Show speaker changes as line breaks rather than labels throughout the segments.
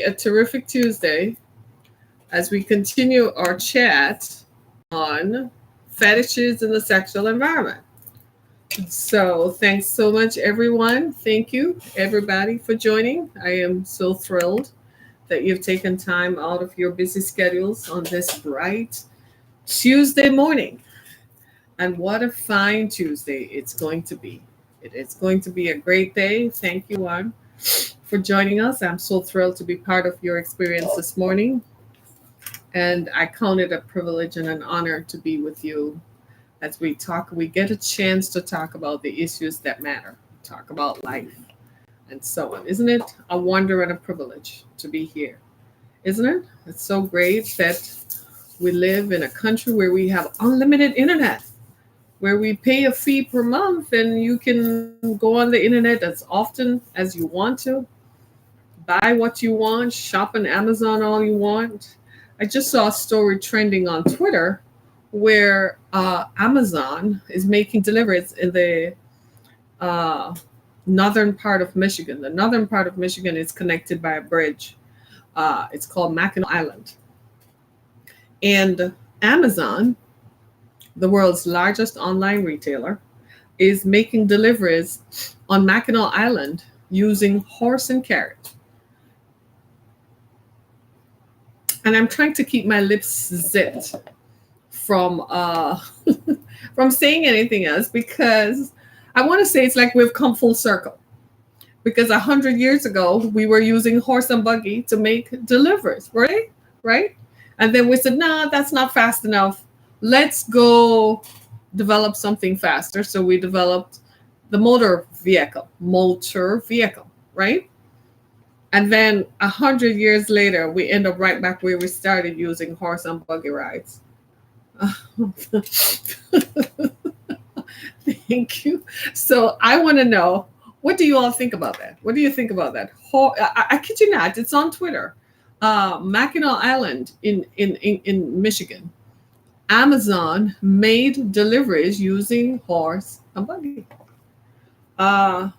a terrific Tuesday as we continue our chat on fetishes in the sexual environment. So, thanks so much, everyone. Thank you, everybody, for joining. I am so thrilled that you've taken time out of your busy schedules on this bright Tuesday morning. And what a fine Tuesday it's going to be. It is going to be a great day. Thank you, one, for joining us. I'm so thrilled to be part of your experience this morning. And I count it a privilege and an honor to be with you as we get a chance to talk about the issues that matter, talk about life and so on. Isn't it a wonder and a privilege to be here? Isn't it? It's so great that we live in a country where we have unlimited internet, where we pay a fee per month and you can go on the internet as often as you want to, buy what you want, shop on Amazon all you want. I just saw a story trending on Twitter where Amazon is making deliveries in the uh, northern part of Michigan. The northern part of Michigan is connected by a bridge. It's called Mackinac Island. And Amazon, the world's largest online retailer, is making deliveries on Mackinac Island using horse and carriage. And I'm trying to keep my lips zipped from from saying anything else because I want to say it's like we've come full circle. Because 100 years ago we were using horse and buggy to make deliveries, right? Right? And then we said, nah, that's not fast enough. Let's go develop something faster. So we developed the motor vehicle, right? And then 100 years later, we end up right back where we started using horse and buggy rides. Thank you. So I want to know, what do you all think about that? What do you think about that? I kid you not, it's on Twitter. Mackinac Island in Michigan. Amazon made deliveries using horse and buggy. Uh,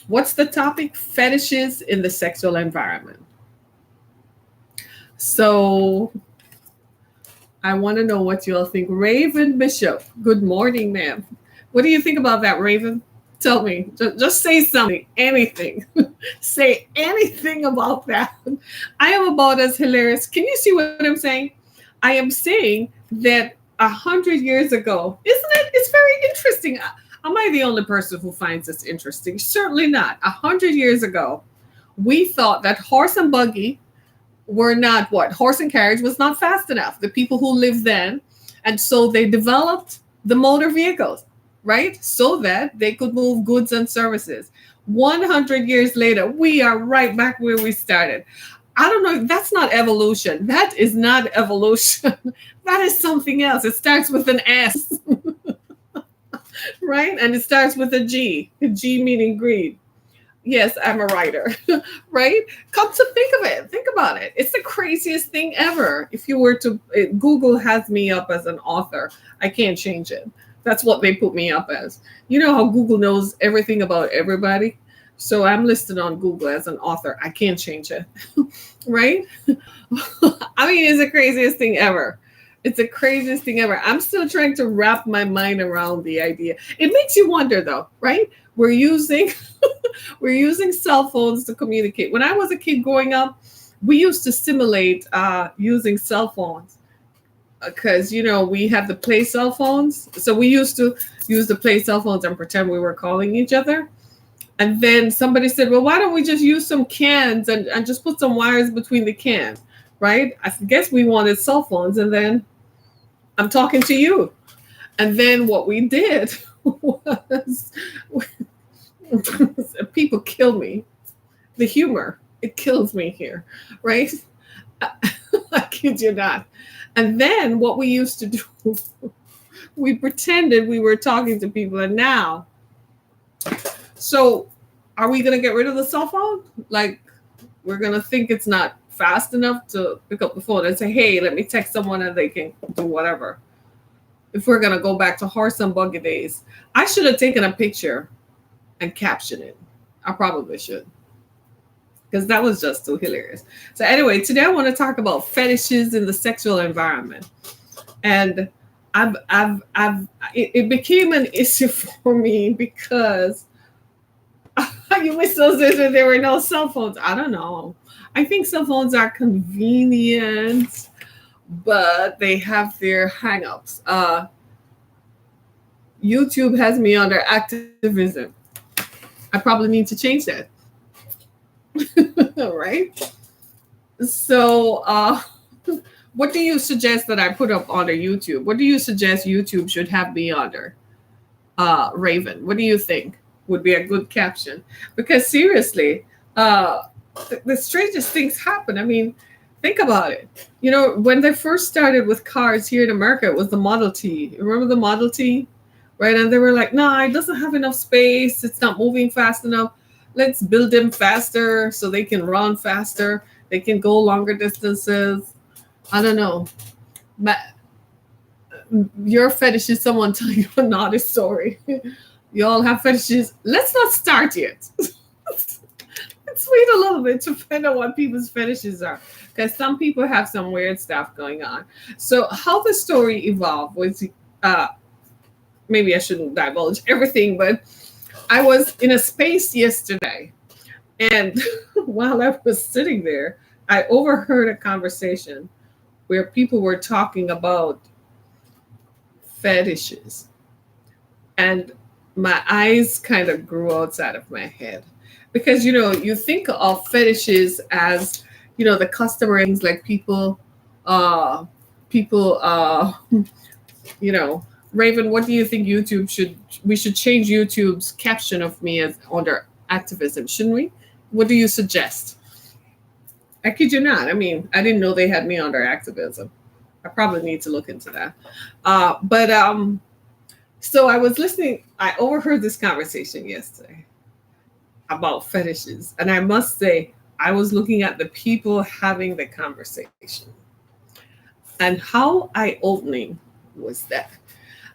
what's the topic? Fetishes in the sexual environment. So I want to know what you all think. Raven Bishop, good morning, ma'am. What do you think about that, Raven? Tell me. Just say something, anything. Say anything about that. I am about as hilarious. Can you see what I'm saying? I am saying that 100 years ago, isn't it? It's very interesting. Am I the only person who finds this interesting? Certainly not. 100 years ago, we thought that horse and buggy were not what? Horse and carriage was not fast enough. The people who lived then. And so they developed the motor vehicles, right? So that they could move goods and services. 100 years later, we are right back where we started. I don't know. That's not evolution. That is not evolution. That is something else. It starts with an S, right? And it starts with a G. G meaning greed. Yes, I'm a writer, right? Come to think of it, think about it. It's the craziest thing ever. If you were to, Google has me up as an author. I can't change it. That's what they put me up as. You know how Google knows everything about everybody? So I'm listed on Google as an author. I can't change it, right? I mean, it's the craziest thing ever. It's the craziest thing ever. I'm still trying to wrap my mind around the idea. It makes you wonder, though, right? We're using we're using cell phones to communicate. When I was a kid growing up, we used to simulate using cell phones because we have the play cell phones. So we used to use the play cell phones and pretend we were calling each other. And then somebody said, well, why don't we just use some cans and just put some wires between the cans, right? I guess we wanted cell phones. And then I'm talking to you. And then what we did was people kill me. The humor, it kills me here, right? I kid you not. And then what we used to do, we pretended we were talking to people. And now, so are we going to get rid of the cell phone? Like, we're going to think it's not fast enough to pick up the phone and say, hey, let me text someone and they can do whatever. If we're going to go back to horse and buggy days, I should have taken a picture and captioned it. I probably should. because that was just too hilarious. So anyway, today I want to talk about fetishes in the sexual environment, and it became an issue for me because you wish those days when there were no cell phones. I don't know. I think cell phones are convenient, but they have their hangups. YouTube has me under activism. I probably need to change that. Right? So, what do you suggest that I put up under YouTube? What do you suggest YouTube should have me under? Raven, what do you think would be a good caption? Because seriously, the strangest things happen. I mean, think about it. You know, when they first started with cars here in America, it was the Model T. Remember the Model T? Right? And they were like, no, it doesn't have enough space. It's not moving fast enough. Let's build them faster so they can run faster. They can go longer distances. I don't know. But your fetish is someone telling you a naughty story. You all have fetishes. Let's not start yet. Let's wait a little bit to find out what people's fetishes are. Because some people have some weird stuff going on. So how the story evolved was, maybe I shouldn't divulge everything, but I was in a space yesterday. And while I was sitting there, I overheard a conversation where people were talking about fetishes. And my eyes kind of grew outside of my head. Because, you know, you think of fetishes as, you know, the customary things like uh, people, you know, Raven, what do you think we should change YouTube's caption of me as under activism, shouldn't we? What do you suggest? I kid you not. I mean, I didn't know they had me under activism. I probably need to look into that. But so I was listening. I overheard this conversation yesterday about fetishes, and I must say, I was looking at the people having the conversation, and how eye-opening was that?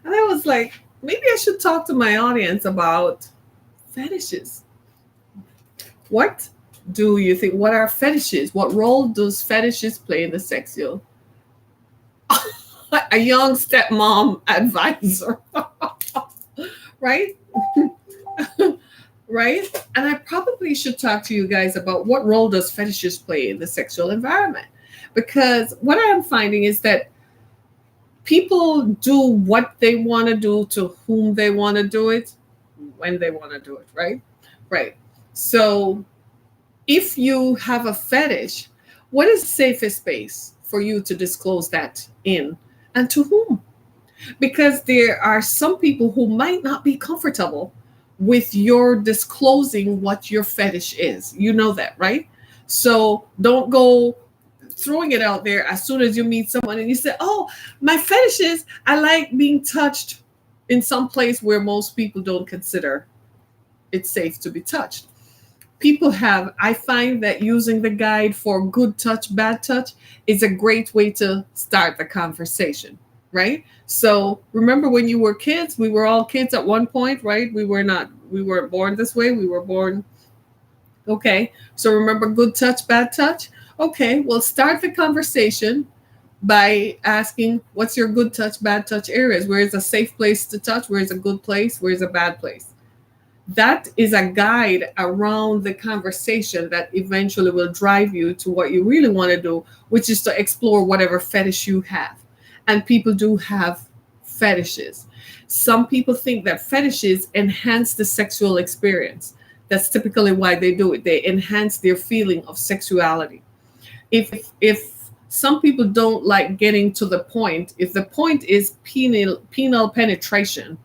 And I was like, maybe I should talk to my audience about fetishes. What do you think? What are fetishes? What role does fetishes play in the sexual? A young stepmom advisor, right? Right? And I probably should talk to you guys about what role does fetishes play in the sexual environment. Because what I am finding is that people do what they want to do to whom they want to do it when they want to do it, right? Right. So if you have a fetish, what is the safest space for you to disclose that in and to whom? Because there are some people who might not be comfortable with your disclosing what your fetish is. You know that, right? So don't go throwing it out there as soon as you meet someone and you say, oh, my fetish is I like being touched in some place where most people don't consider it safe to be touched. I find that using the guide for good touch, bad touch is a great way to start the conversation, right? So remember when you were kids, we were all kids at one point, right? We weren't born this way. We were born, okay. So remember good touch, bad touch? Okay, well, start the conversation by asking, what's your good touch, bad touch areas? Where is a safe place to touch? Where is a good place? Where is a bad place? That is a guide around the conversation that eventually will drive you to what you really want to do, which is to explore whatever fetish you have. And people do have fetishes. Some people think that fetishes enhance the sexual experience. That's typically why they do it. They enhance their feeling of sexuality. If some people don't like getting to the point, if the point is penile penetration,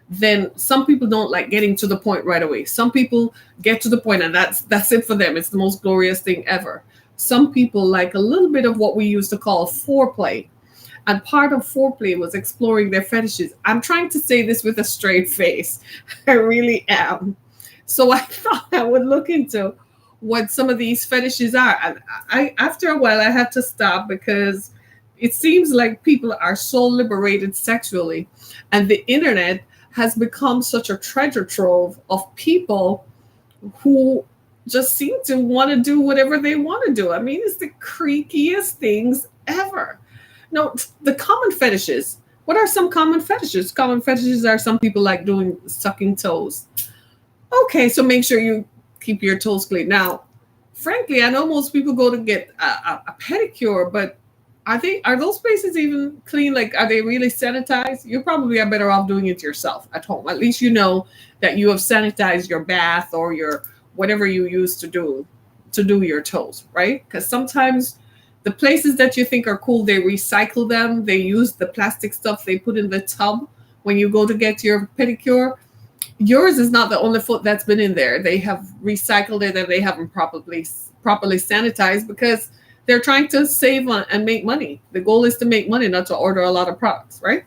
then some people don't like getting to the point right away. Some people get to the point and that's it for them. It's the most glorious thing ever. Some people like a little bit of what we used to call foreplay. And part of foreplay was exploring their fetishes. I'm trying to say this with a straight face. I really am. So I thought I would look into what some of these fetishes are. And after a while, I had to stop because it seems like people are so liberated sexually. And the internet has become such a treasure trove of people who just seem to want to do whatever they want to do. I mean, it's the creakiest things ever. No, the common fetishes. What are some common fetishes? Common fetishes are some people like doing sucking toes. Okay, so make sure you keep your toes clean. Now, frankly, I know most people go to get a pedicure, but are those places even clean? Like, are they really sanitized? You probably are better off doing it yourself at home. At least you know that you have sanitized your bath or your whatever you use to do your toes, right? Because sometimes the places that you think are cool, they recycle them. They use the plastic stuff they put in the tub when you go to get your pedicure. Yours is not the only foot that's been in there. They have recycled it and they haven't properly sanitized because they're trying to save on and make money. The goal is to make money, not to order a lot of products, right?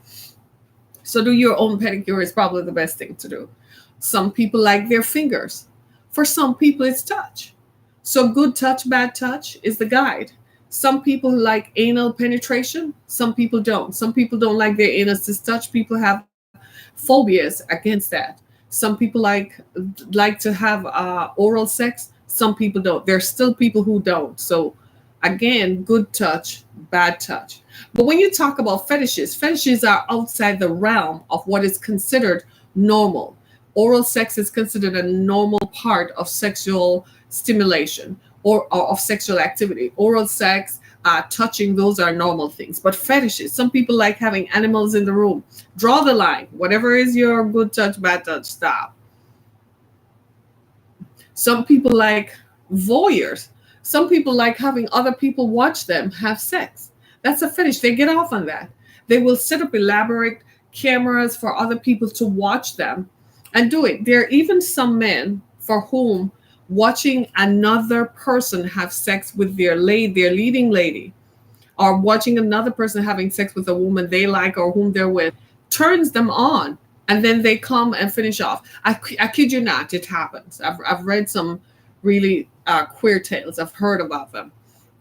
So do your own pedicure is probably the best thing to do. Some people like their fingers. For some people, it's touch. So good touch, bad touch is the guide. Some people like anal penetration. Some people don't. Some people don't like their anus to touch. People have phobias against that. Some people like to have oral sex. Some people don't. There's still people who don't. So again, good touch, bad touch. But when you talk about fetishes, fetishes are outside the realm of what is considered normal. Oral sex is considered a normal part of sexual stimulation or of sexual activity. Oral sex, touching, those are normal things. But fetishes, some people like having animals in the room. Draw the line. Whatever is your good touch, bad touch, stop. Some people like voyeurs. Some people like having other people watch them have sex. That's a fetish. They get off on that. They will set up elaborate cameras for other people to watch them and do it. There are even some men for whom watching another person have sex with their leading lady, or watching another person having sex with a woman they like or whom they're with, turns them on, and then they come and finish off. I kid you not, it happens. I've read some really queer tales. I've heard about them,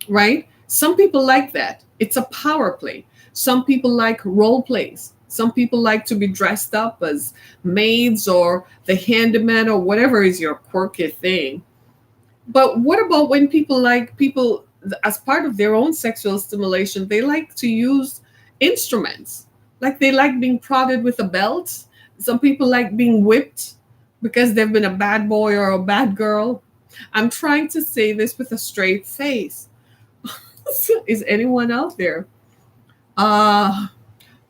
right? Some people like that. It's a power play. Some people like role plays. Some people like to be dressed up as maids or the handyman or whatever is your quirky thing. But what about when people, as part of their own sexual stimulation, they like to use instruments? Like they like being prodded with a belt. Some people like being whipped because they've been a bad boy or a bad girl. I'm trying to say this with a straight face. Is anyone out there? Uh,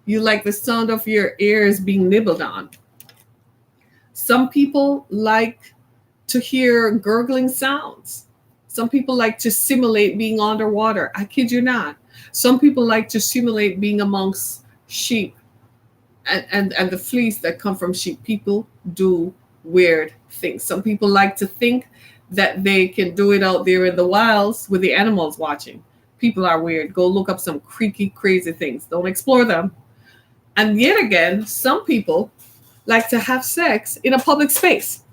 you like the sound of your ears being nibbled on. Some people like to hear gurgling sounds. Some people like to simulate being underwater. I kid you not. Some people like to simulate being amongst sheep and the fleas that come from sheep. People do weird things. Some people like to think that they can do it out there in the wilds with the animals watching. People are weird. Go look up some creaky, crazy things. Don't explore them. And yet again, some people like to have sex in a public space.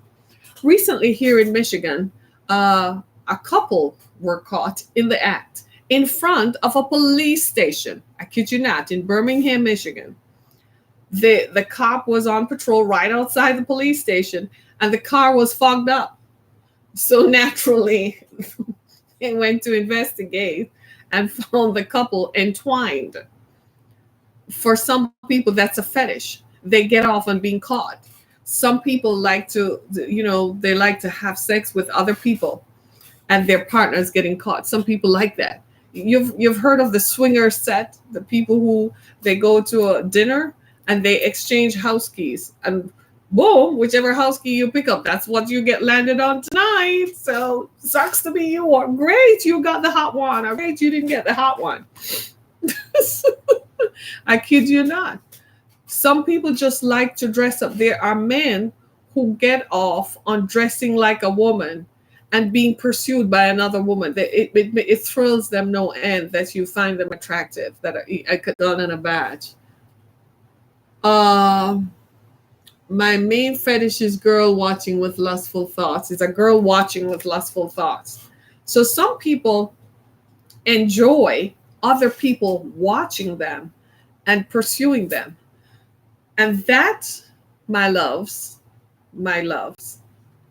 Recently, here in Michigan, a couple were caught in the act in front of a police station. I kid you not, in Birmingham, Michigan. The cop was on patrol right outside the police station, and the car was fogged up. So naturally, they went to investigate and found the couple entwined. For some people, that's a fetish. They get off on being caught. Some people like to, they like to have sex with other people and their partners getting caught. Some people like that. You've heard of the swinger set, the people who they go to a dinner and they exchange house keys, and boom, whichever house key you pick up, that's what you get landed on tonight. So sucks to be you. Or great, you got the hot one. Or great, you didn't get the hot one. I kid you not. Some people just like to dress up. There are men who get off on dressing like a woman and being pursued by another woman. It thrills them no end that you find them attractive, that I could done in a badge. Um, my main fetish is girl watching with lustful thoughts. It's a girl watching with lustful thoughts. So some people enjoy other people watching them and pursuing them. And that, my loves,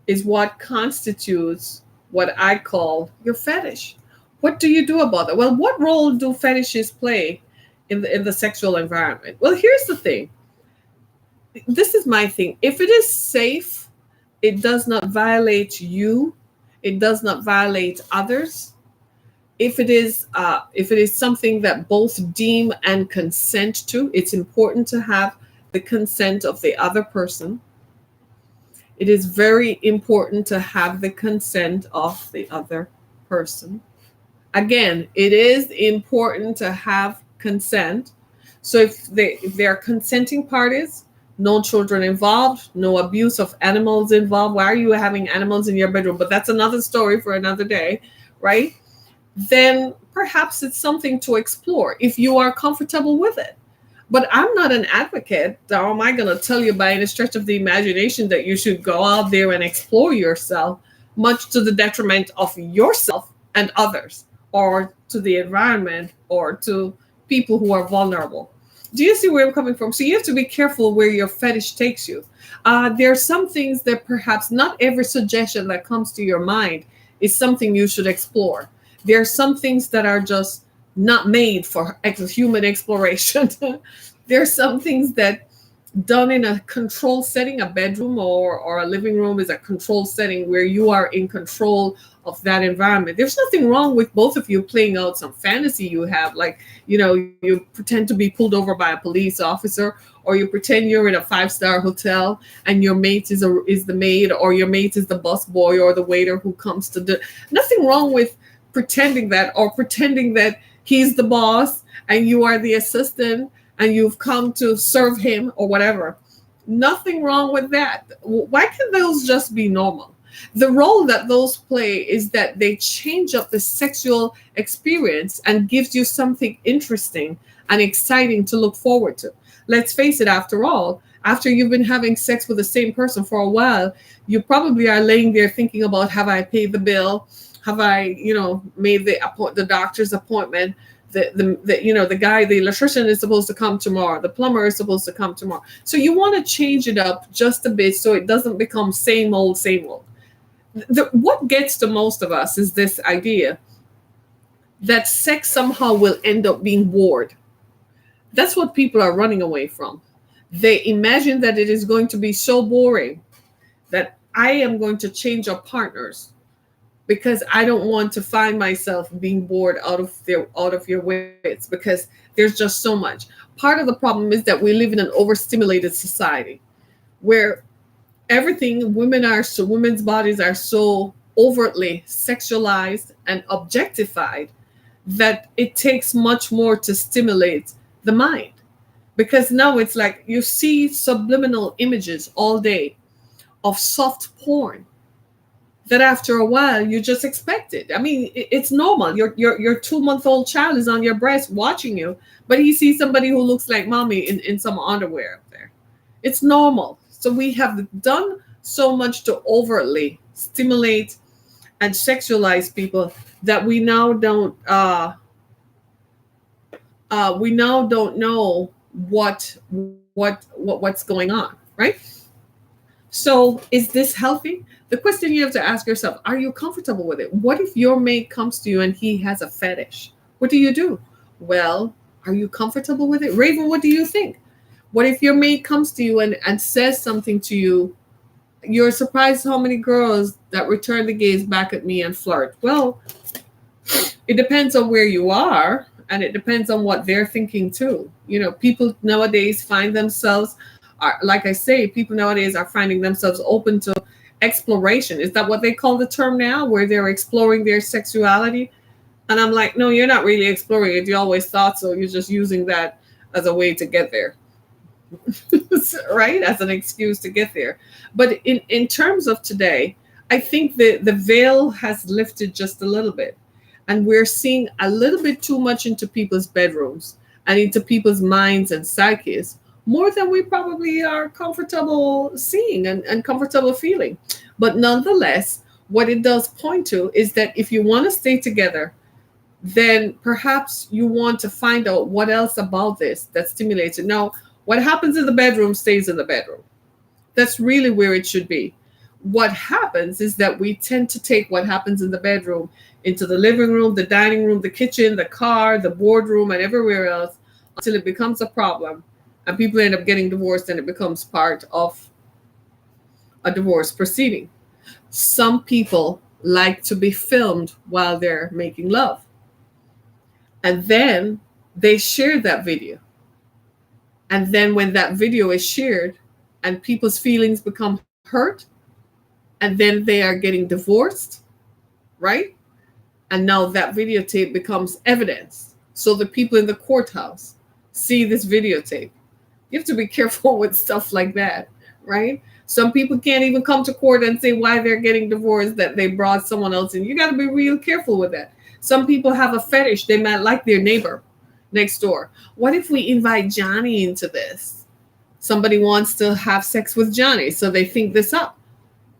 is what constitutes what I call your fetish. What do you do about it? Well, what role do fetishes play in the sexual environment? Well, here's the thing. This is my thing. If it is safe, it does not violate you, it does not violate others. If it is something that both deem and consent to, it's important to have the consent of the other person. It is very important to have the consent of the other person. Again, it is important to have consent. So if they are consenting parties, no children involved, no abuse of animals involved. Why are you having animals in your bedroom? But that's another story for another day, right? Then perhaps it's something to explore if you are comfortable with it. But I'm not an advocate, or am I going to tell you by any stretch of the imagination that you should go out there and explore yourself, much to the detriment of yourself and others, or to the environment, or to people who are vulnerable. Do you see where I'm coming from? So you have to be careful where your fetish takes you. There are some things that perhaps not every suggestion that comes to your mind is something you should explore. There are some things that are just not made for human exploration. There are some things that done in a controlled setting, a bedroom or a living room is a controlled setting where you are in control of that environment. There's nothing wrong with both of you playing out some fantasy you have, like, you pretend to be pulled over by a police officer, or you pretend you're in a five-star hotel and your mate is the maid, or your mate is the bus boy or the waiter who comes to do. Nothing wrong with pretending that, or pretending that he's the boss and you are the assistant and you've come to serve him or whatever. Nothing wrong with that. Why can those just be normal? The role that those play is that they change up the sexual experience and gives you something interesting and exciting to look forward to. Let's face it, after all, after you've been having sex with the same person for a while, you probably are laying there thinking about, have I paid the bill? Have I, made the doctor's appointment? The guy, the electrician is supposed to come tomorrow. The plumber is supposed to come tomorrow. So you want to change it up just a bit so it doesn't become same old, same old. What gets to most of us is this idea that sex somehow will end up being bored. That's what people are running away from. They imagine that it is going to be so boring that I am going to change up partners because I don't want to find myself being bored out of your wits, because there's just so much. Part of the problem is that we live in an overstimulated society where women's bodies are so overtly sexualized and objectified that it takes much more to stimulate the mind. Because now it's like you see subliminal images all day of soft porn that after a while you just expect it. I mean, it's normal. Your 2-month-old child is on your breast watching you, but he sees somebody who looks like mommy in some underwear up there. It's normal. So we have done so much to overtly stimulate and sexualize people that we now don't know what's going on, right? So is this healthy? The question you have to ask yourself, are you comfortable with it? What if your mate comes to you and he has a fetish? What do you do? Well, are you comfortable with it? Raven, what do you think? What if your mate comes to you and says something to you? You're surprised how many girls that return the gaze back at me and flirt. Well, it depends on where you are, and it depends on what they're thinking too. People nowadays find themselves, like I say, people nowadays are finding themselves open to exploration. Is that what they call the term now, where they're exploring their sexuality? And I'm like, no, you're not really exploring it. You always thought so. You're just using that as a way to get there. Right? As an excuse to get there. But in terms of today, I think the veil has lifted just a little bit. And we're seeing a little bit too much into people's bedrooms and into people's minds and psyches, more than we probably are comfortable seeing and comfortable feeling. But nonetheless, what it does point to is that if you want to stay together, then perhaps you want to find out what else about this that stimulates it. Now, what happens in the bedroom stays in the bedroom. That's really where it should be. what happens is that we tend to take what happens in the bedroom into the living room, the dining room, the kitchen, the car, the boardroom, and everywhere else until it becomes a problem. And people end up getting divorced and it becomes part of a divorce proceeding. Some people like to be filmed while they're making love. And then they share that video. And then when that video is shared and people's feelings become hurt, and then they are getting divorced, right? And now that videotape becomes evidence. So the people in the courthouse see this videotape. You have to be careful with stuff like that, right? Some people can't even come to court and say why they're getting divorced, that they brought someone else in. You got to be real careful with that. Some people have a fetish. They might like their neighbor next door. What if we invite Johnny into this? Somebody wants to have sex with Johnny, so they think this up,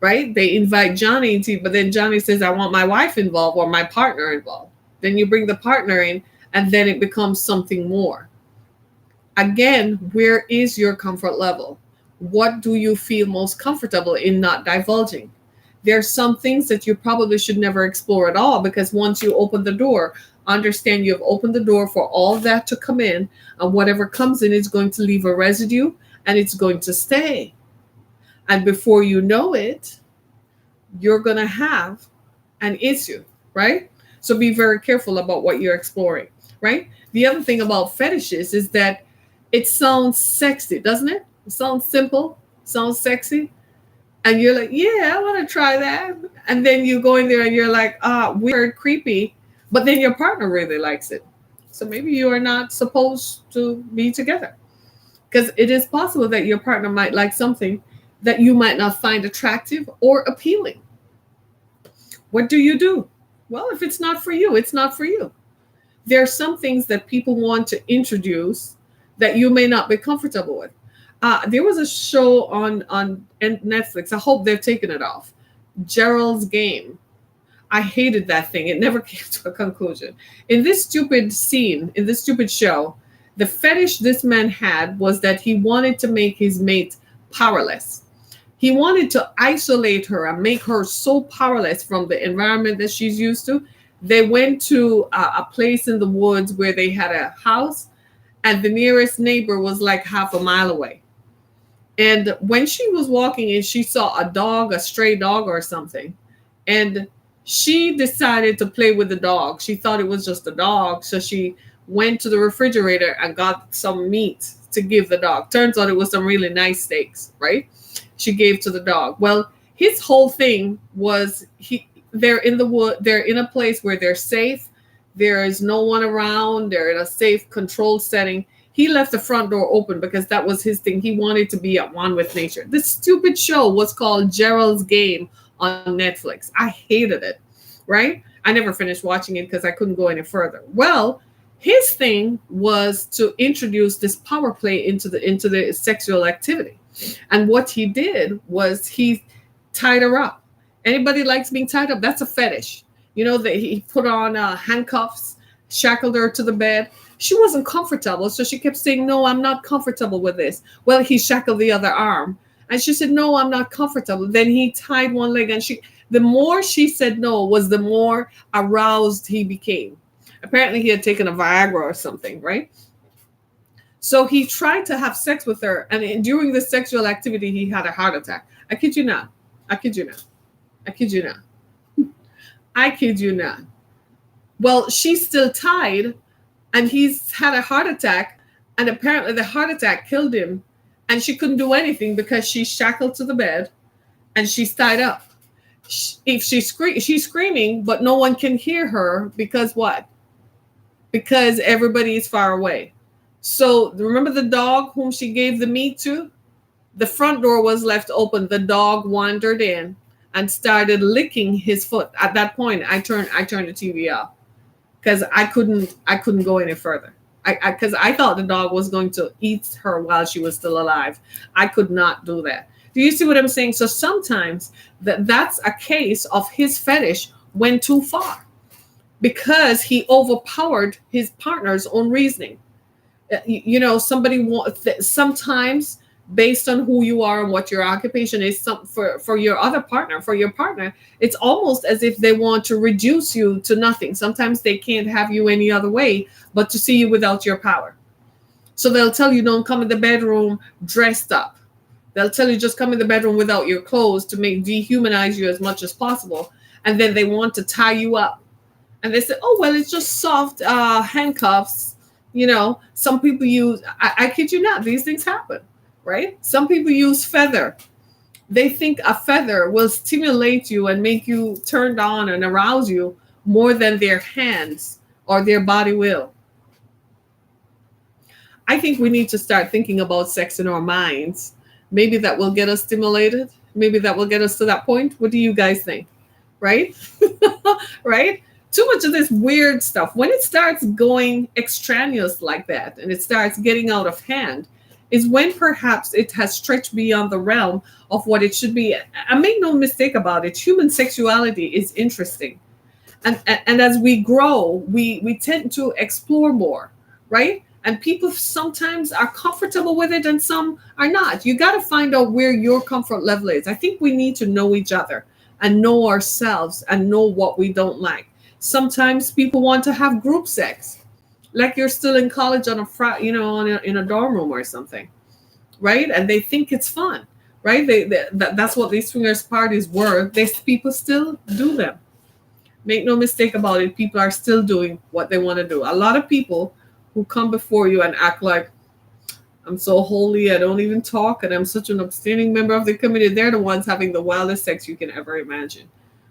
right? They invite Johnny into, but then Johnny says, I want my wife involved or my partner involved. Then you bring the partner in, and then it becomes something more. Again, where is your comfort level? What do you feel most comfortable in not divulging? There are some things that you probably should never explore at all, because once you open the door, understand you've opened the door for all that to come in, and whatever comes in is going to leave a residue and it's going to stay. And before you know it, you're going to have an issue, right? So be very careful about what you're exploring, right? The other thing about fetishes is that it sounds sexy, doesn't it? It sounds simple, sounds sexy. And you're like, yeah, I want to try that. And then you go in there and you're like, weird, creepy. But then your partner really likes it. So maybe you are not supposed to be together. Because it is possible that your partner might like something that you might not find attractive or appealing. What do you do? Well, if it's not for you, it's not for you. There are some things that people want to introduce that you may not be comfortable with. There was a show on Netflix. I hope they're taking it off. Gerald's Game. I hated that thing. It never came to a conclusion. In this stupid scene, in this stupid show, the fetish this man had was that he wanted to make his mate powerless. He wanted to isolate her and make her so powerless from the environment that she's used to. They went to a place in the woods where they had a house, and the nearest neighbor was like half a mile away. And when she was walking in, she saw a dog, a stray dog or something. And she decided to play with the dog. She thought it was just a dog. So she went to the refrigerator and got some meat to give the dog. Turns out it was some really nice steaks, right? She gave to the dog. Well, his whole thing was they're in the wood, they're in a place where they're safe. There is no one around. They're in a safe, controlled setting. He left the front door open because that was his thing. He wanted to be at one with nature. This stupid show was called Gerald's Game on Netflix. I hated it, right? I never finished watching it because I couldn't go any further. Well, his thing was to introduce this power play into the sexual activity. And what he did was he tied her up. Anybody likes being tied up? That's a fetish. You know, that he put on handcuffs, shackled her to the bed. She wasn't comfortable, so she kept saying, no, I'm not comfortable with this. Well, he shackled the other arm. And she said, no, I'm not comfortable. Then he tied one leg, and the more she said no was the more aroused he became. Apparently he had taken a Viagra or something, right? So he tried to have sex with her, and during the sexual activity, he had a heart attack. I kid you not. I kid you not. I kid you not. I kid you not. Well, she's still tied, and he's had a heart attack, and apparently the heart attack killed him, and she couldn't do anything because she's shackled to the bed and she's tied up. If she's screaming, but no one can hear her because what? Because everybody is far away. So remember the dog whom she gave the meat to? The front door was left open. The dog wandered in and started licking his foot. At that point, I turned the TV off because I couldn't go any further. Because I thought the dog was going to eat her while she was still alive. I could not do that. Do you see what I'm saying? So sometimes that's a case of his fetish went too far because he overpowered his partner's own reasoning. You know, sometimes based on who you are and what your occupation is. For your other partner, for your partner, it's almost as if they want to reduce you to nothing. Sometimes they can't have you any other way but to see you without your power. So they'll tell you don't come in the bedroom dressed up. They'll tell you just come in the bedroom without your clothes to make dehumanize you as much as possible. And then they want to tie you up. And they say, oh, well, it's just soft handcuffs. Some people use, I kid you not, these things happen, right? Some people use feather. They think a feather will stimulate you and make you turned on and arouse you more than their hands or their body will. I think we need to start thinking about sex in our minds. Maybe that will get us stimulated. Maybe that will get us to that point. What do you guys think? Right? Right? Too much of this weird stuff, when it starts going extraneous like that and it starts getting out of hand, is when perhaps it has stretched beyond the realm of what it should be. And make no mistake about it, human sexuality is interesting. And as we grow, we tend to explore more, right? And people sometimes are comfortable with it and some are not. You got to find out where your comfort level is. I think we need to know each other and know ourselves and know what we don't like. Sometimes people want to have group sex, like you're still in college on in a dorm room or something, right? And they think it's fun, right? That's what these swingers parties were. People still do them. Make no mistake about it. People are still doing what they want to do. A lot of people who come before you and act like, I'm so holy, I don't even talk, and I'm such an upstanding member of the community. They're the ones having the wildest sex you can ever imagine,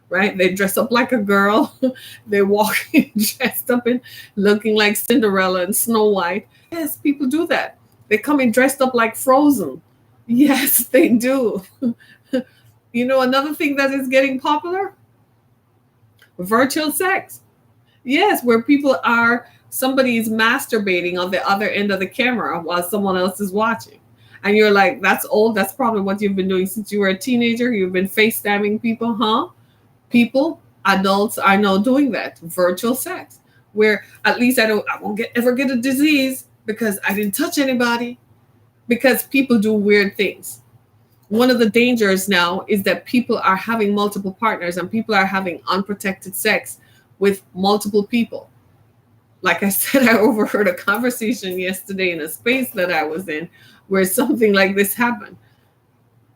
right? They dress up like a girl. They walk dressed up in looking like Cinderella and Snow White. Yes, people do that. They come in dressed up like Frozen. Yes, they do. Another thing that is getting popular? Virtual sex. Yes, where somebody is masturbating on the other end of the camera while someone else is watching. And you're like, that's old. That's probably what you've been doing since you were a teenager. You've been FaceTiming people, huh? People, adults are now doing that. Virtual sex. Where at least I won't ever get a disease because I didn't touch anybody. Because people do weird things. One of the dangers now is that people are having multiple partners and people are having unprotected sex with multiple people. Like I said, I overheard a conversation yesterday in a space that I was in where something like this happened.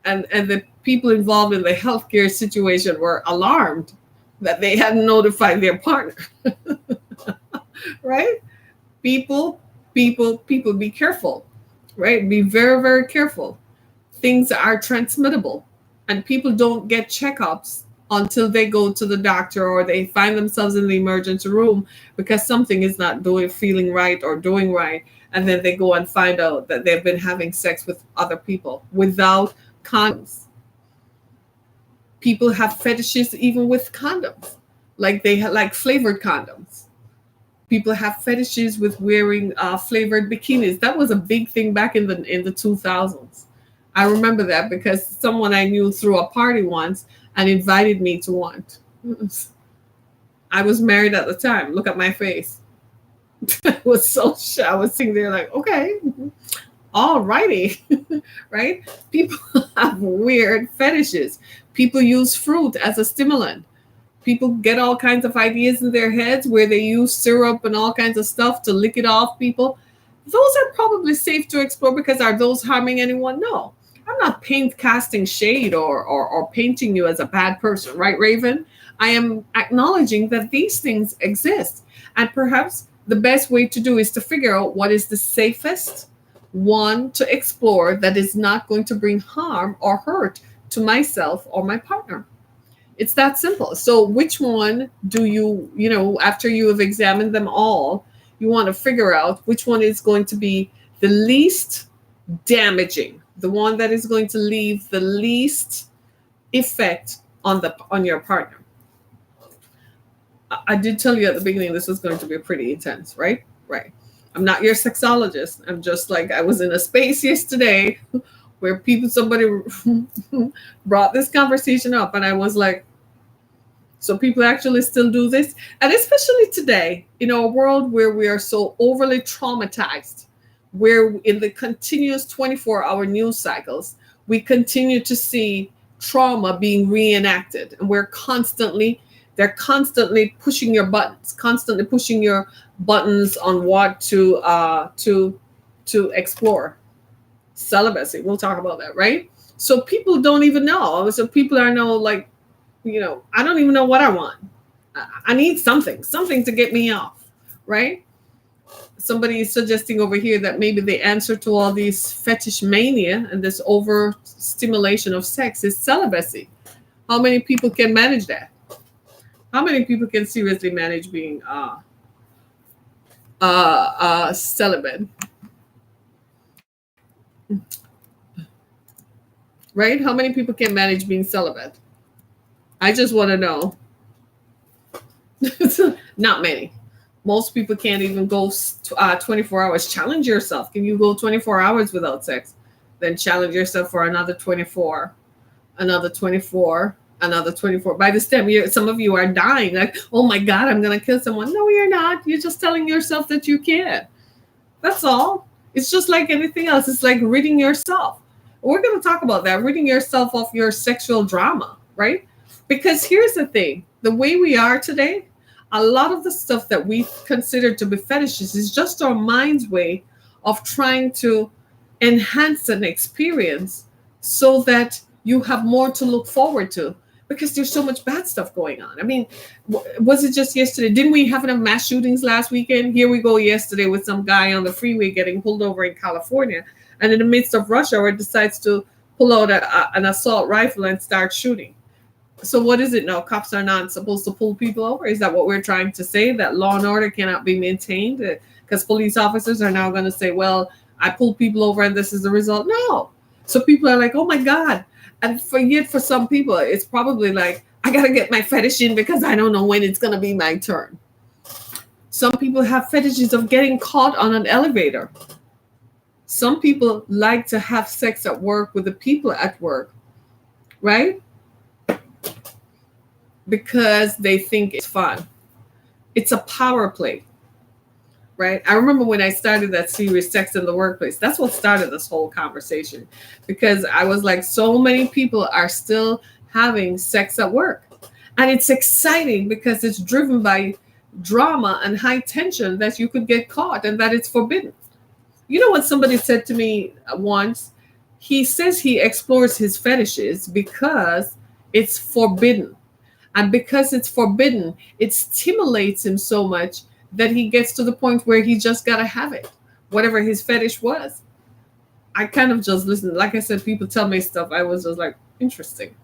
And the people involved in the healthcare situation were alarmed that they hadn't notified their partner. Right? People, be careful, right? Be very, very careful. Things are transmittable and people don't get checkups until they go to the doctor or they find themselves in the emergency room because something is not feeling right or doing right. And then they go and find out that they've been having sex with other people without condoms. People have fetishes even with condoms, like they have like flavored condoms. People have fetishes with wearing flavored bikinis. That was a big thing back in the 2000s. I remember that because someone I knew threw a party once and invited me to one. I was married at the time. Look at my face. I was so shy. I was sitting there like, okay, all righty, right? People have weird fetishes. People use fruit as a stimulant. People get all kinds of ideas in their heads where they use syrup and all kinds of stuff to lick it off people. Those are probably safe to explore because are those harming anyone? No. I'm not casting shade or painting you as a bad person, right, Raven? I am acknowledging that these things exist. And perhaps the best way to do is to figure out what is the safest one to explore that is not going to bring harm or hurt to myself or my partner. It's that simple. So which one do you, after you have examined them all, you want to figure out which one is going to be the least damaging, the one that is going to leave the least effect on your partner. I did tell you at the beginning this was going to be pretty intense, right? Right. I'm not your sexologist. I'm just like, I was in a space yesterday where somebody brought this conversation up and I was like, so people actually still do this? And especially today, in a world where we are so overly traumatized where in the continuous 24-hour news cycles, we continue to see trauma being reenacted. And they're constantly pushing your buttons, constantly pushing your buttons on what to explore. Celibacy, we'll talk about that, right? So people don't even know. So people are no like, I don't even know what I want. I need something to get me off, right? Somebody is suggesting over here that maybe the answer to all these fetish mania and this overstimulation of sex is celibacy. How many people can manage that? How many people can seriously manage being celibate? Right? How many people can manage being celibate? I just want to know. Not many. Most people can't even go 24 hours. Challenge yourself. Can you go 24 hours without sex? Then challenge yourself for another 24, another 24, another 24. By this time, some of you are dying. Like, oh my God, I'm going to kill someone. No, you're not. You're just telling yourself that you can. That's all. It's just like anything else. It's like ridding yourself. We're going to talk about that, ridding yourself of your sexual drama, right? Because here's the thing. The way we are today, a lot of the stuff that we consider to be fetishes is just our mind's way of trying to enhance an experience so that you have more to look forward to, because there's so much bad stuff going on. I mean, was it just yesterday? Didn't we have enough mass shootings last weekend? Here we go yesterday with some guy on the freeway getting pulled over in California, and in the midst of rush hour decides to pull out an assault rifle and start shooting. So what is it now? Cops are not supposed to pull people over? Is that what we're trying to say? That law and order cannot be maintained? Because police officers are now going to say, well, I pulled people over and this is the result. No. So people are like, oh my God. And for some people, it's probably like, I got to get my fetish in because I don't know when it's going to be my turn. Some people have fetishes of getting caught on an elevator. Some people like to have sex at work with the people at work, right? Because they think it's fun. It's a power play, right? I remember when I started that series, Sex in the Workplace, that's what started this whole conversation, because I was like, so many people are still having sex at work. And it's exciting because it's driven by drama and high tension that you could get caught and that it's forbidden. You know what somebody said to me once? He says he explores his fetishes because it's forbidden. And because it's forbidden, it stimulates him so much that he gets to the point where he just got to have it, whatever his fetish was. I kind of just listened. Like I said, people tell me stuff. I was just like, interesting.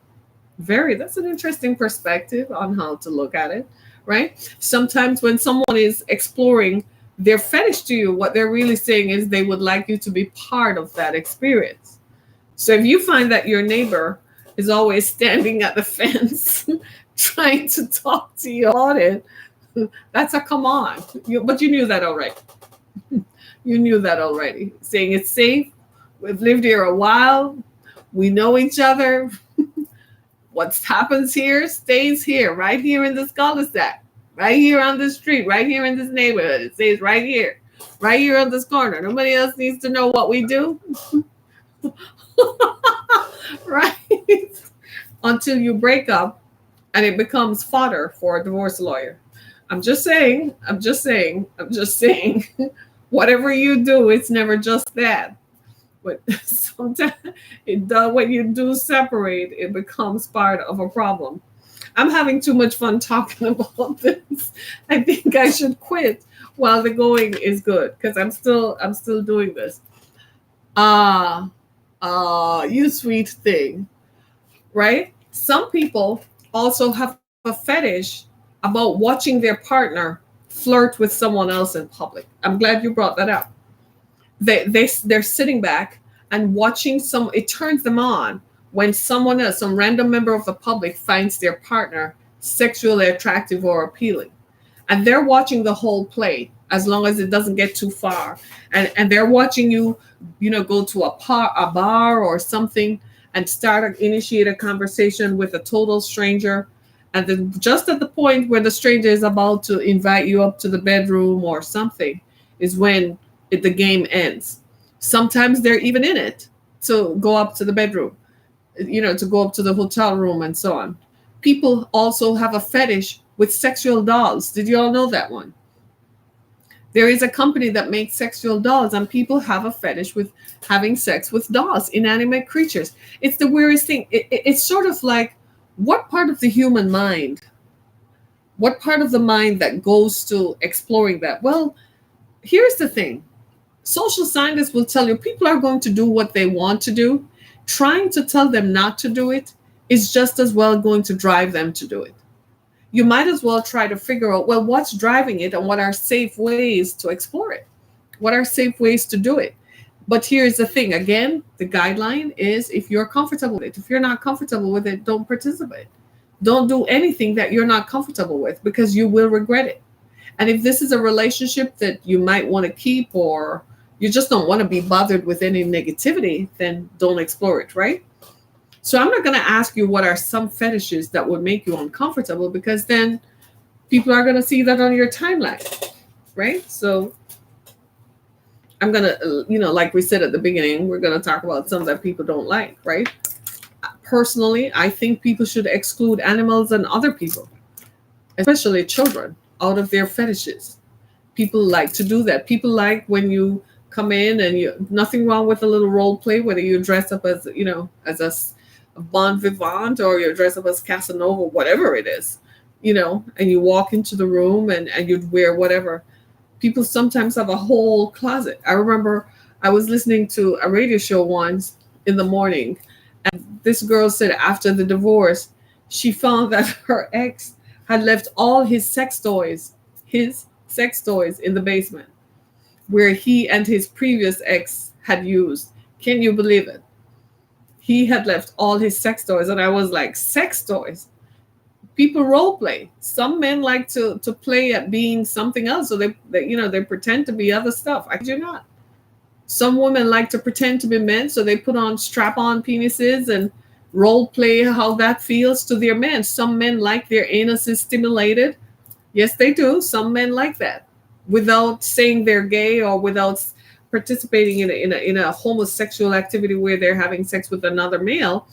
That's an interesting perspective on how to look at it, right? Sometimes when someone is exploring their fetish to you, what they're really saying is they would like you to be part of that experience. So if you find that your neighbor is always standing at the fence trying to talk to you about it, that's a come on. But you knew that already. You knew that already. Saying it's safe. We've lived here a while. We know each other. What happens here stays here, right here in this cul-de-sac, right here on this street, right here in this neighborhood. It stays right here on this corner. Nobody else needs to know what we do. Right? Until you break up and it becomes fodder for a divorce lawyer. I'm just saying, whatever you do, it's never just that. But sometimes when you do separate, it becomes part of a problem. I'm having too much fun talking about this. I think I should quit while the going is good, because I'm still doing this. You sweet thing, right? Some people also have a fetish about watching their partner flirt with someone else in public. I'm glad you brought that up. They're sitting back and watching it turns them on when someone else, some random member of the public, finds their partner sexually attractive or appealing. And they're watching the whole play as long as it doesn't get too far. And they're watching you, go to a bar or something and initiate a conversation with a total stranger. And then just at the point where the stranger is about to invite you up to the bedroom or something is when the game ends. Sometimes they're even in it to go up to the bedroom, to go up to the hotel room and so on. People also have a fetish with sexual dolls. Did you all know that one? There is a company that makes sexual dolls, and people have a fetish with having sex with dolls, inanimate creatures. It's the weirdest thing. It's sort of like, what part of the human mind, what part of the mind that goes to exploring that? Well, here's the thing. Social scientists will tell you people are going to do what they want to do. Trying to tell them not to do it is just as well going to drive them to do it. You might as well try to figure out, well, what's driving it and what are safe ways to explore it? What are safe ways to do it? But here's the thing again, the guideline is if you're comfortable with it. If you're not comfortable with it, don't participate. Don't do anything that you're not comfortable with because you will regret it. And if this is a relationship that you might want to keep, or you just don't want to be bothered with any negativity, then don't explore it, right? So I'm not going to ask you what are some fetishes that would make you uncomfortable, because then people are going to see that on your timeline, right? So I'm going to, like we said at the beginning, we're going to talk about some that people don't like, right? Personally, I think people should exclude animals and other people, especially children, out of their fetishes. People like to do that. People like when you come in and nothing wrong with a little role play, whether you dress up as, as a bon vivant, or you dress up as Casanova, whatever it is, and you walk into the room and you'd wear whatever. People sometimes have a whole closet. I remember I was listening to a radio show once in the morning, and this girl said after the divorce, she found that her ex had left all his sex toys in the basement where he and his previous ex had used. Can you believe it? He had left all his sex toys. And I was like, sex toys? People role play. Some men like to play at being something else. So they pretend to be other stuff. I kid you not. Some women like to pretend to be men. So they put on strap-on penises and role play how that feels to their men. Some men like their anuses stimulated. Yes, they do. Some men like that, without saying they're gay or without participating in a homosexual activity where they're having sex with another male,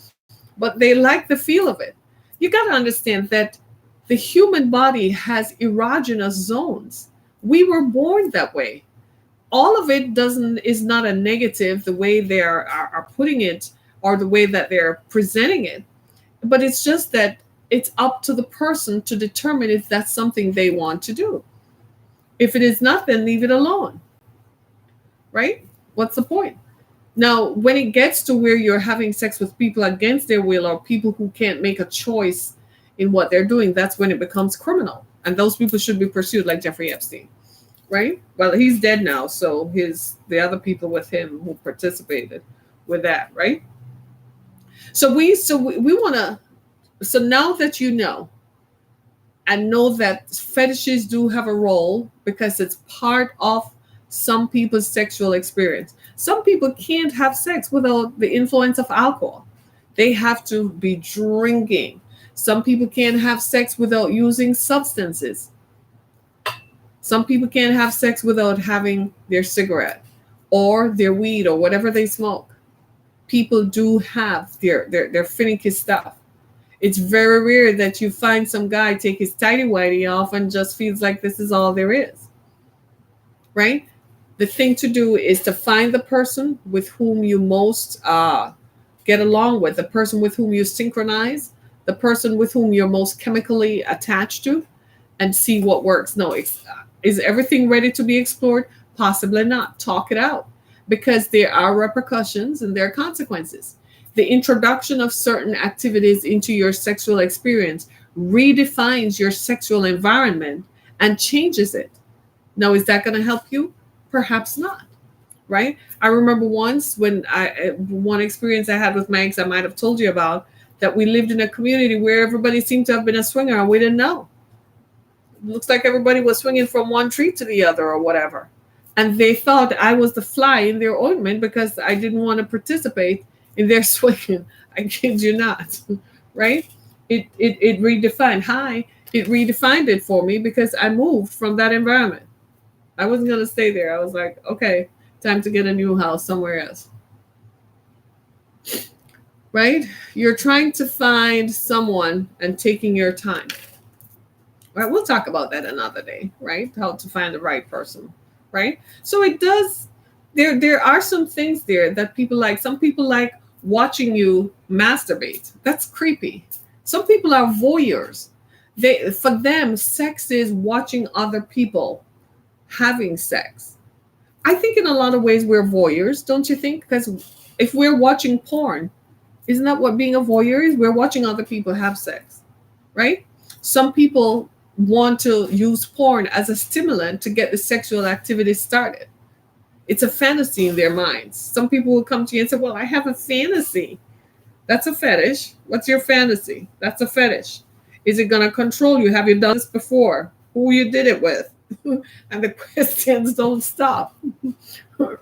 but they like the feel of it. You got to understand that the human body has erogenous zones. We were born that way. All of it is not a negative the way they are putting it or the way that they're presenting it, but it's just that it's up to the person to determine if that's something they want to do. If it is not, then leave it alone. Right? What's the point? Now, when it gets to where you're having sex with people against their will, or people who can't make a choice in what they're doing, that's when it becomes criminal. And those people should be pursued, like Jeffrey Epstein. Right? Well, he's dead now, so the other people with him who participated with that, right? So we want to. So now that you know, and know that fetishes do have a role because it's part of some people's sexual experience. Some people can't have sex without the influence of alcohol. They have to be drinking. Some people can't have sex without using substances. Some people can't have sex without having their cigarette or their weed or whatever they smoke. People do have their finicky stuff. It's very rare that you find some guy take his tighty whitey off and just feels like this is all there is. Right? The thing to do is to find the person with whom you most get along with, the person with whom you synchronize, the person with whom you're most chemically attached to, and see what works. No, is everything ready to be explored? Possibly not. Talk it out, because there are repercussions and there are consequences. The introduction of certain activities into your sexual experience redefines your sexual environment and changes it. Now, is that going to help you? Perhaps not, right? I remember once one experience I had with my ex, I might have told you about, that we lived in a community where everybody seemed to have been a swinger and we didn't know. It looks like everybody was swinging from one tree to the other or whatever. And they thought I was the fly in their ointment because I didn't want to participate in their swinging. I kid you not, right? It redefined. It redefined it for me because I moved from that environment. I wasn't going to stay there. I was like, okay, Time to get a new house somewhere else. Right? You're trying to find someone and taking your time. Right? We'll talk about that another day, right? How to find the right person, right? So it does there are some things there that people like. Some people like watching you masturbate. That's creepy. Some people are voyeurs. They for them sex is watching other people having sex. I think in a lot of ways we're voyeurs, don't you think? Because if we're watching porn, isn't that what being a voyeur is? We're watching other people have sex, right? Some people want to use porn as a stimulant to get the sexual activity started. It's a fantasy in their minds. Some people will come to you and say, well, I have a fantasy. That's a fetish. What's your fantasy? That's a fetish. Is it going to control you? Have you done this before? Who you did it with? And the questions don't stop,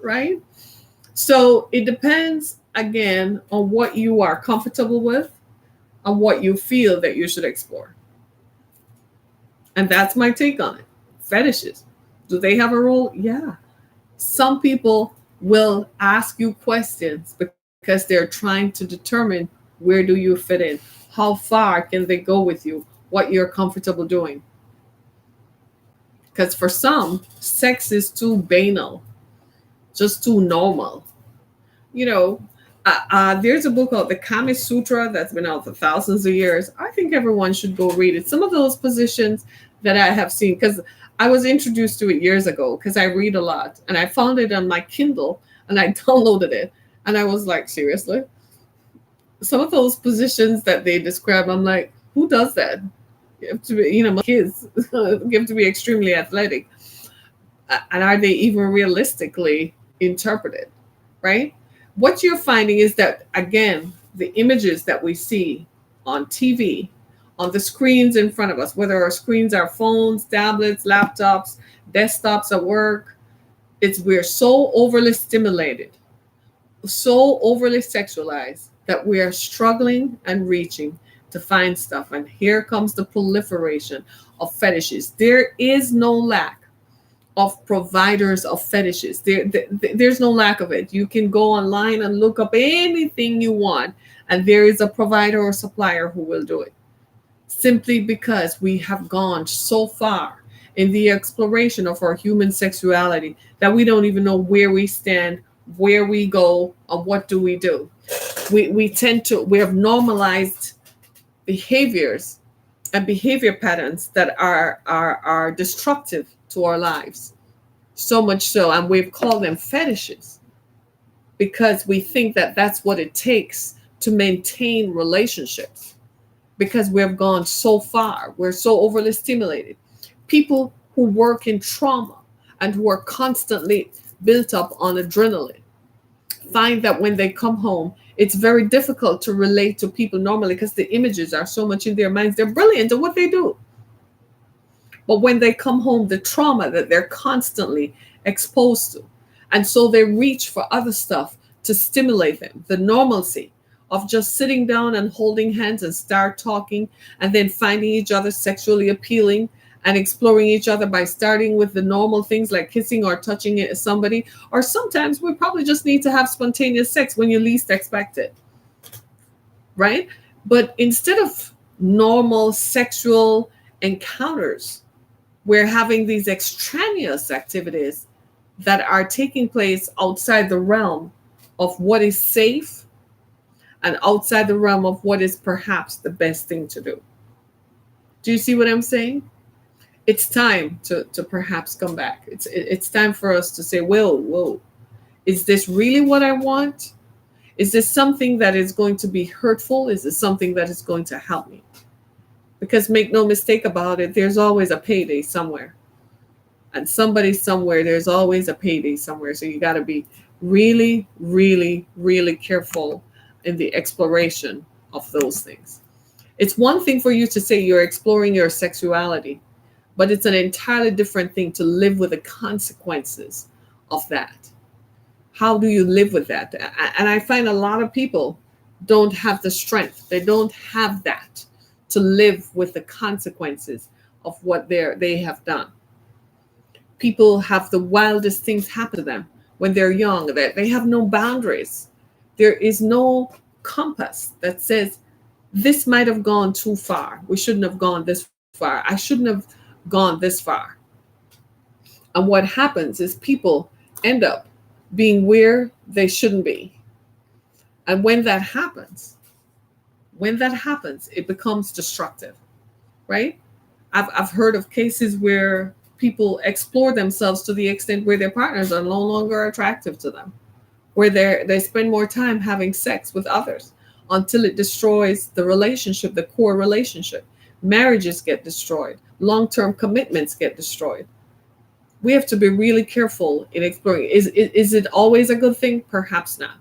right? So it depends again on what you are comfortable with and what you feel that you should explore. And that's my take on it. Fetishes. Do they have a role? Yeah. Some people will ask you questions because they're trying to determine where do you fit in? How far can they go with you? What you're comfortable doing. Because for some, sex is too banal, just too normal. You know, there's a book called the Kama Sutra that's been out for thousands of years. I think everyone should go read it. Some of those positions that I have seen, because I was introduced to it years ago because I read a lot and I found it on my Kindle and I downloaded it. And I was like, seriously? Some of those positions that they describe, I'm like, who does that? You have to be, kids, you have to be extremely athletic. And are they even realistically interpreted, right? What you're finding is that, again, the images that we see on TV, on the screens in front of us, whether our screens are phones, tablets, laptops, desktops at work, we're so overly stimulated, so overly sexualized that we are struggling and reaching to find stuff. And here comes the proliferation of fetishes. There is no lack of providers of fetishes. There's no lack of it. You can go online and look up anything you want, and there is a provider or supplier who will do it. Simply because we have gone so far in the exploration of our human sexuality that we don't even know where we stand, where we go, and what do we do. We have normalized behaviors and behavior patterns that are destructive to our lives. So much so, and we've called them fetishes because we think that that's what it takes to maintain relationships, because we've gone so far. We're so overly stimulated. People who work in trauma and who are constantly built up on adrenaline find that when they come home, it's very difficult to relate to people normally because the images are so much in their minds. They're brilliant at what they do. But when they come home, the trauma that they're constantly exposed to. And so they reach for other stuff to stimulate them. The normalcy of just sitting down and holding hands and start talking and then finding each other sexually appealing and exploring each other by starting with the normal things like kissing or touching somebody. Or sometimes we probably just need to have spontaneous sex when you least expect it. Right? But instead of normal sexual encounters, we're having these extraneous activities that are taking place outside the realm of what is safe and outside the realm of what is perhaps the best thing to do. Do you see what I'm saying? It's time to perhaps come back. It's time for us to say, whoa, is this really what I want? Is this something that is going to be hurtful? Is this something that is going to help me? Because make no mistake about it, there's always a payday somewhere. And somebody somewhere, there's always a payday somewhere. So you got to be really, really, really careful in the exploration of those things. It's one thing for you to say you're exploring your sexuality, but it's an entirely different thing to live with the consequences of that. How do you live with that? And I find a lot of people don't have the strength. They don't have that to live with the consequences of what they have done. People have the wildest things happen to them when they're young, that they have no boundaries. There is no compass that says this might have gone too far. We shouldn't have gone this far. I shouldn't have gone this far. And what happens is people end up being where they shouldn't be. And when that happens, it becomes destructive, right? I've heard of cases where people explore themselves to the extent where their partners are no longer attractive to them, where they spend more time having sex with others until it destroys the relationship, the core relationship. Marriages get destroyed, long-term commitments get destroyed. We have to be really careful in exploring. Is it always a good thing? Perhaps not.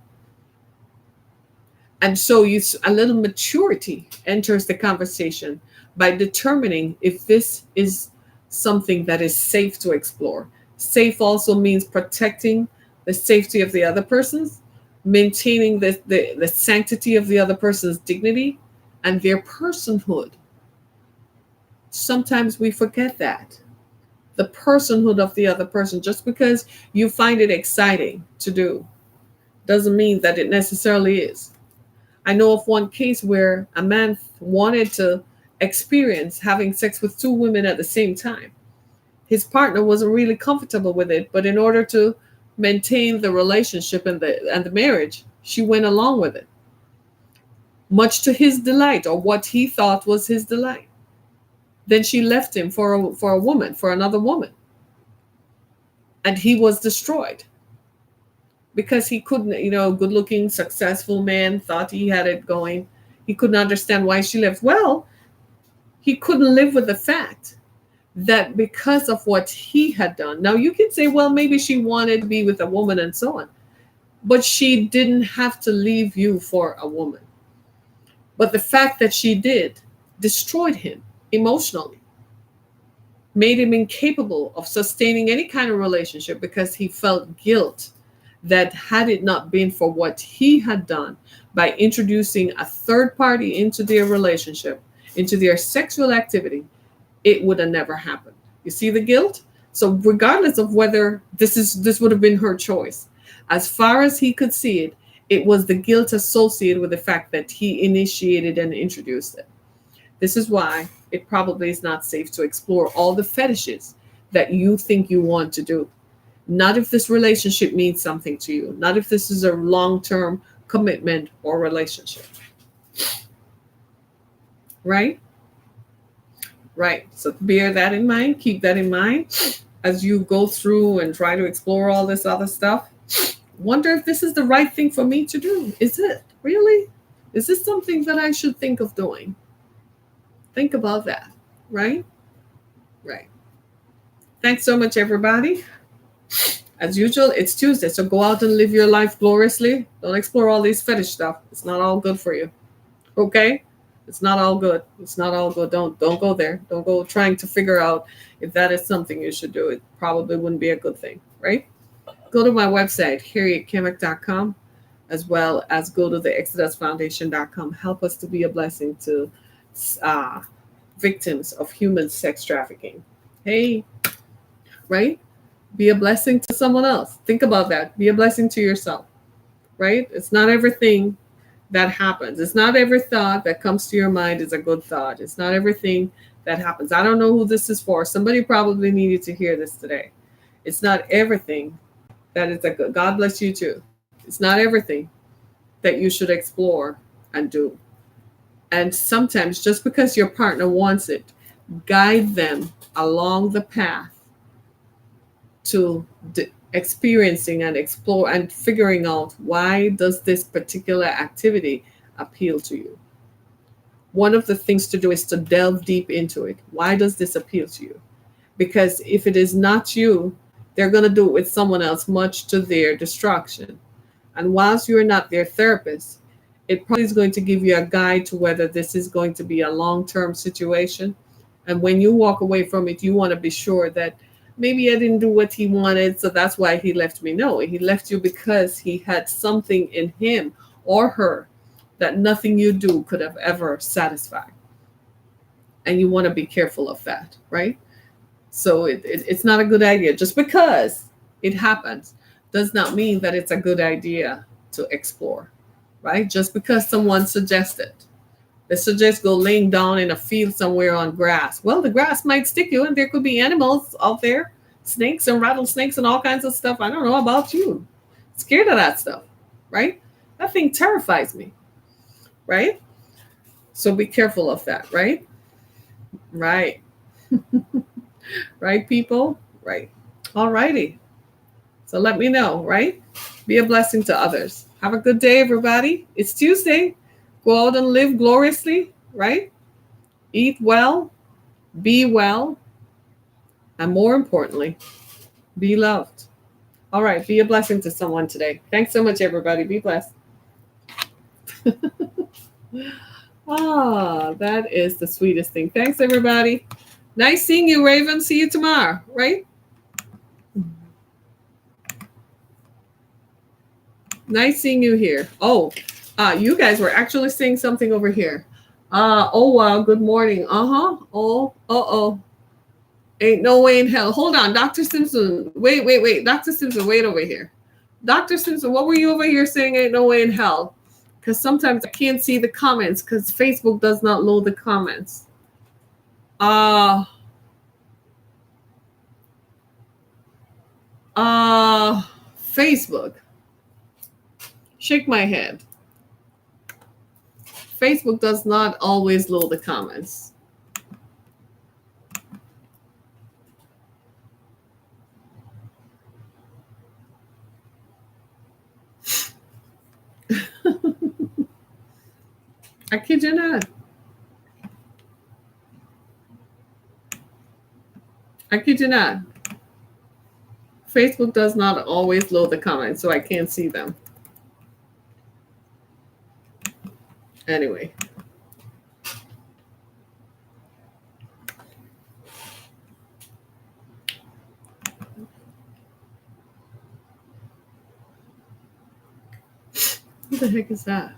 And so a little maturity enters the conversation by determining if this is something that is safe to explore. Safe also means protecting the safety of the other person's, maintaining the sanctity of the other person's dignity and their personhood. Sometimes we forget that. The personhood of the other person. Just because you find it exciting to do doesn't mean that it necessarily is. I know of one case where a man wanted to experience having sex with two women at the same time. His partner wasn't really comfortable with it, but in order to maintain the relationship and the marriage, she went along with it, much to his delight, or what he thought was his delight. Then she left him for a woman, for another woman, and he was destroyed because he couldn't, good looking, successful man, thought he had it going. He couldn't understand why she left. Well, he couldn't live with the fact that because of what he had done. Now, you can say, well, maybe she wanted to be with a woman and so on, but she didn't have to leave you for a woman. But the fact that she did destroyed him emotionally, made him incapable of sustaining any kind of relationship because he felt guilt that had it not been for what he had done by introducing a third party into their relationship, into their sexual activity, it would have never happened. You see the guilt? So regardless of whether this would have been her choice, as far as he could see it, it was the guilt associated with the fact that he initiated and introduced it. This is why it probably is not safe to explore all the fetishes that you think you want to do. Not if this relationship means something to you. Not if this is a long-term commitment or relationship. Right? Right. So bear that in mind. Keep that in mind as you go through and try to explore all this other stuff. Wonder if this is the right thing for me to do. Is it really? Is this something that I should think of doing? Think about that. Right? Right. Thanks so much, everybody. As usual, it's Tuesday, so go out and live your life gloriously. Don't explore all these fetish stuff. It's not all good for you. Okay? It's not all good. It's not all good. Don't go there. Don't go trying to figure out if that is something you should do. It probably wouldn't be a good thing, right? Go to my website, harrietkemick.com, as well as go to the exodusfoundation.com. Help us to be a blessing to victims of human sex trafficking. Hey, right? Be a blessing to someone else. Think about that. Be a blessing to yourself, right? It's not everything that happens. It's not every thought that comes to your mind is a good thought. It's not everything that happens. I don't know who this is for. Somebody probably needed to hear this today. It's not everything that is a good. God bless you too. It's not everything that you should explore and do. And sometimes just because your partner wants it, guide them along the path to experiencing and explore and figuring out, why does this particular activity appeal to you? One of the things to do is to delve deep into it. Why does this appeal to you? Because if it is not you, they're going to do it with someone else, much to their destruction. And whilst you're not their therapist, it probably is going to give you a guide to whether this is going to be a long-term situation. And when you walk away from it, you want to be sure that maybe I didn't do what he wanted, so that's why he left me. No, he left you because he had something in him or her that nothing you do could have ever satisfied. And you want to be careful of that, right? So it's not a good idea. Just because it happens does not mean that it's a good idea to explore, right? Just because someone suggested. They suggest go laying down in a field somewhere on grass. Well, the grass might stick you, and there could be animals out there, snakes and rattlesnakes and all kinds of stuff. I don't know about you. Scared of that stuff, right? That thing terrifies me, right? So be careful of that, right? Right. Right, people? Right. All righty. So let me know, right? Be a blessing to others. Have a good day, everybody. It's Tuesday. Go out and live gloriously, right? Eat well, be well, and more importantly, be loved. All right. Be a blessing to someone today. Thanks so much, everybody. Be blessed. That is the sweetest thing. Thanks, everybody. Nice seeing you, Raven. See you tomorrow, right? Nice seeing you here. Oh, you guys were actually saying something over here. Oh wow, good morning. Uh-huh. Oh, uh-oh. Ain't no way in hell. Hold on, Dr. Simpson. Wait. Dr. Simpson, wait over here. Dr. Simpson, what were you over here saying? Ain't no way in hell. Because sometimes I can't see the comments because Facebook does not load the comments. Facebook. Shake my head. Facebook does not always load the comments. I kid you not. I kid you not. Facebook does not always load the comments, so I can't see them. Anyway. What the heck is that?